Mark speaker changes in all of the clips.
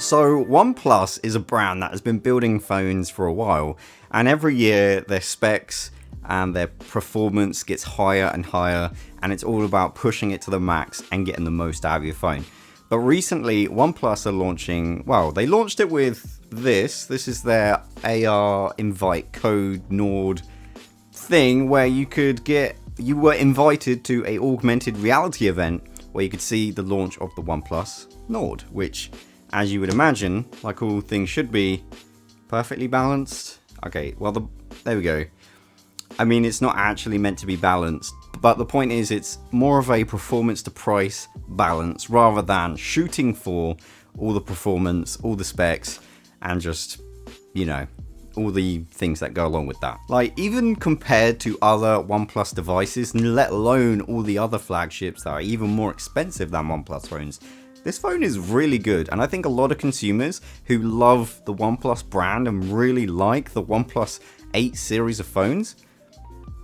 Speaker 1: So OnePlus is a brand that has been building phones for a while, and every year their specs and their performance gets higher and higher, and it's all about pushing it to the max and getting the most out of your phone. But recently OnePlus are launching, well, they launched it with this is their AR invite code Nord thing, where you were invited to a augmented reality event where you could see the launch of the OnePlus Nord, which, as you would imagine, like all things should be, perfectly balanced. Okay, well, there we go. I mean, it's not actually meant to be balanced, but the point is it's more of a performance to price balance rather than shooting for all the performance, all the specs, and just, you know, all the things that go along with that. Like, even compared to other OnePlus devices, let alone all the other flagships that are even more expensive than OnePlus phones, this phone is really good, and I think a lot of consumers who love the OnePlus brand and really like the OnePlus 8 series of phones,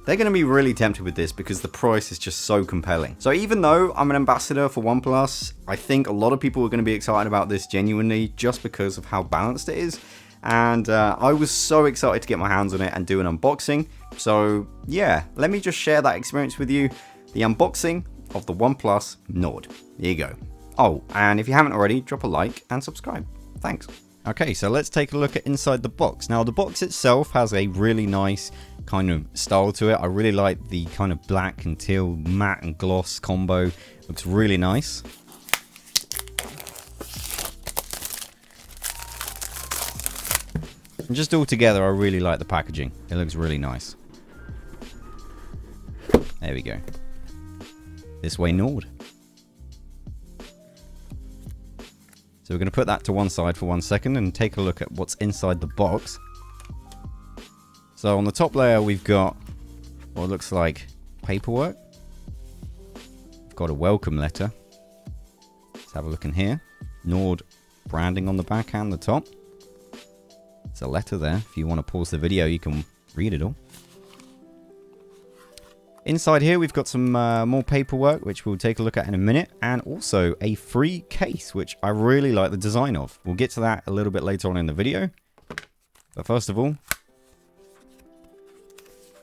Speaker 1: they're going to be really tempted with this because the price is just so compelling. So even though I'm an ambassador for OnePlus, I think a lot of people are going to be excited about this genuinely just because of how balanced it is. And I was so excited to get my hands on it and do an unboxing. So yeah, let me just share that experience with you. The unboxing of the OnePlus Nord. Here you go. Oh, and if you haven't already, drop a like and subscribe. Thanks. Okay, so let's take a look at inside the box. Now, the box itself has a really nice kind of style to it. I really like the kind of black and teal matte and gloss combo. Looks really nice. And just all together, I really like the packaging. It looks really nice. There we go. This way, Nord. So we're going to put that to one side for 1 second and take a look at what's inside the box. So on the top layer, we've got what looks like paperwork. We've got a welcome letter. Let's have a look in here. Nord branding on the back and the top. It's a letter there. If you want to pause the video, you can read it all. Inside here, we've got some more paperwork, which we'll take a look at in a minute, and also a free case, which I really like the design of. We'll get to that a little bit later on in the video. But first of all,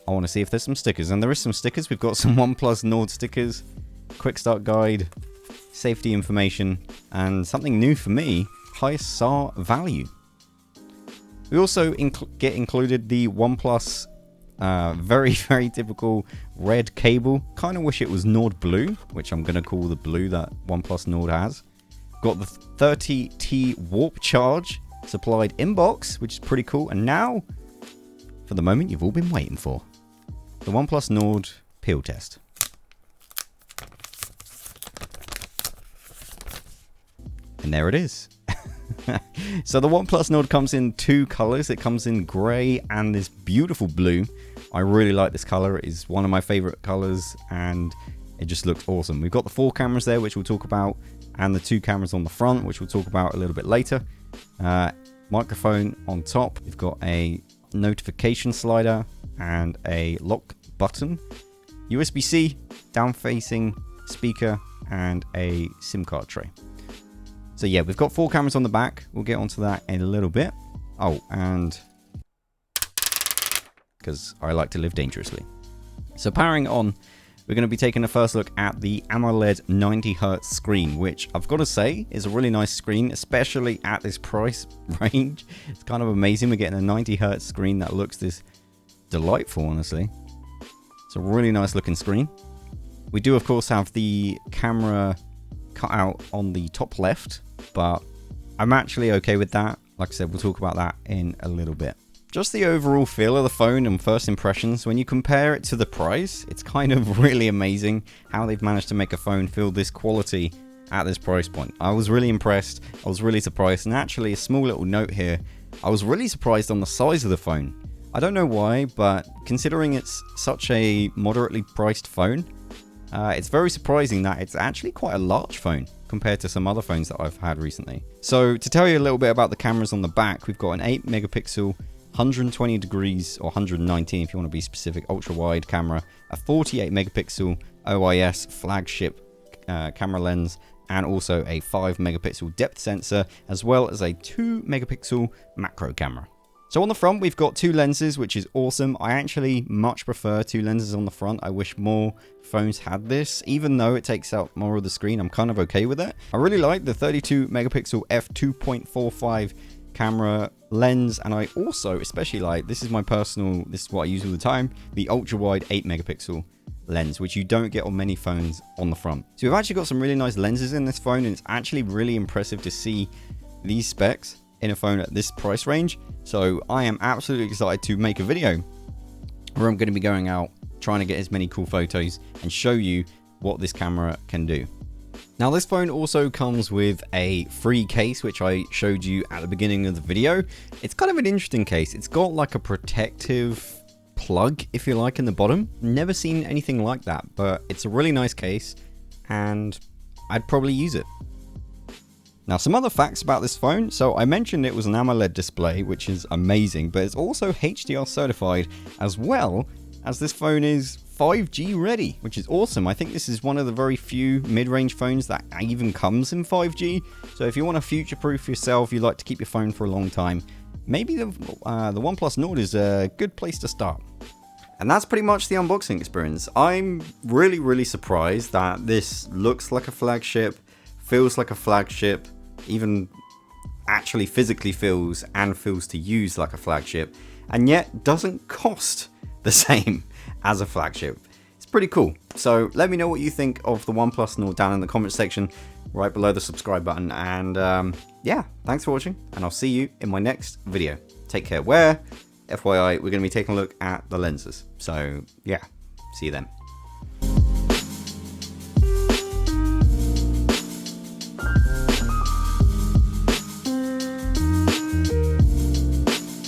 Speaker 1: I want to see if there's some stickers, and there is some stickers. We've got some OnePlus Nord stickers, quick start guide, safety information, and something new for me, highest SAR value. We also get included the OnePlus very, very typical red cable. Kind of wish it was Nord blue, which I'm going to call the blue that OnePlus Nord has. Got the 30T warp charge supplied in box, which is pretty cool. And now, for the moment you've all been waiting for, the OnePlus Nord peel test. And there it is. So the OnePlus Nord comes in two colors. It comes in grey and this beautiful blue. I really like this color. It is one of my favorite colors and it just looks awesome. We've got the 4 cameras there, which we'll talk about, and the 2 cameras on the front, which we'll talk about a little bit later. Microphone on top. We've got a notification slider and a lock button. USB-C, down-facing speaker, and a SIM card tray. So yeah, we've got 4 cameras on the back. We'll get onto that in a little bit. Oh, and because I like to live dangerously. So powering on, we're going to be taking a first look at the AMOLED 90Hz screen, which I've got to say is a really nice screen, especially at this price range. It's kind of amazing. We're getting a 90Hz screen that looks this delightful, honestly. It's a really nice looking screen. We do, of course, have the camera cut out on the top left, but I'm actually okay with that. Like I said, we'll talk about that in a little bit. Just the overall feel of the phone and first impressions, when you compare it to the price, it's kind of really amazing how they've managed to make a phone feel this quality at this price point. I was really impressed. I was really surprised. And actually, a small little note here, I was really surprised on the size of the phone. I don't know why, but considering it's such a moderately priced phone, it's very surprising that it's actually quite a large phone compared to some other phones that I've had recently. So to tell you a little bit about the cameras on the back, we've got an 8 megapixel 120 degrees or 119 if you want to be specific ultra wide camera, a 48 megapixel OIS flagship camera lens, and also a 5 megapixel depth sensor, as well as a 2 megapixel macro camera. So on the front, we've got 2 lenses, which is awesome. I actually much prefer 2 lenses on the front. I wish more phones had this. Even though it takes out more of the screen, I'm kind of okay with it. I really like the 32 megapixel f2.45 camera lens, and I also especially like, this is my personal, this is what I use all the time, the ultra wide 8 megapixel lens, which you don't get on many phones on the front. So we've actually got some really nice lenses in this phone, and it's actually really impressive to see these specs in a phone at this price range. So I am absolutely excited to make a video where I'm going to be going out trying to get as many cool photos and show you what this camera can do. Now this phone also comes with a free case, which I showed you at the beginning of the video. It's kind of an interesting case. It's got like a protective plug, if you like, in the bottom. Never seen anything like that, but it's a really nice case and I'd probably use it. Now, some other facts about this phone. So I mentioned it was an AMOLED display, which is amazing, but it's also HDR certified, as well as this phone is 5G ready, which is awesome. I think this is one of the very few mid-range phones that even comes in 5G. So if you want to future-proof yourself, you like to keep your phone for a long time, maybe the OnePlus Nord is a good place to start. And that's pretty much the unboxing experience. I'm really surprised that this looks like a flagship, feels like a flagship, even actually physically feels to use like a flagship, and yet doesn't cost the same as a flagship. It's pretty cool. So let me know what you think of the OnePlus Nord down in the comment section right below the subscribe button. And yeah, thanks for watching, and I'll see you in my next video. Take care. FYI, we're going to be taking a look at the lenses. So yeah, see you then.